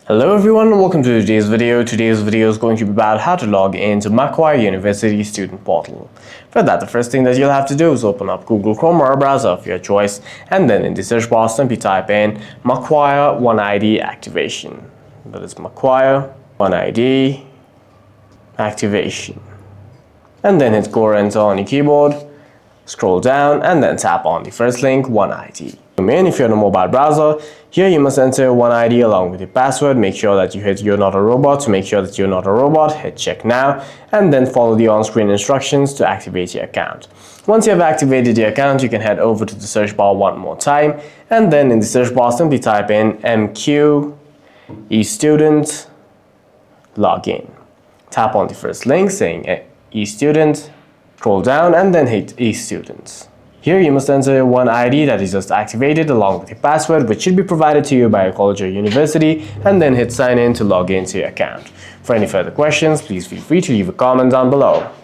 Hello everyone and welcome to today's video. Today's video is going to be about how to log into Macquarie University student portal. For that, the first thing that you'll have to do is open up Google Chrome or a browser of your choice, and then in the search bar simply type in Macquarie OneID activation. That is Macquarie OneID activation. And then hit Go or Enter on your keyboard, scroll down and then tap on the first link, OneID. If you're in a mobile browser, here you must enter OneID along with your password. Make sure that you hit You're Not a Robot to make sure that you're not a robot. Hit Check Now and then follow the on-screen instructions to activate your account. Once you have activated your account, you can head over to the search bar one more time and then in the search bar simply type in MQ eStudent Login. Tap on the first link saying eStudent, scroll down and then hit eStudents. Here you must enter OneID that is just activated along with your password, which should be provided to you by your college or university, and then hit sign in to log into your account. For any further questions, please feel free to leave a comment down below.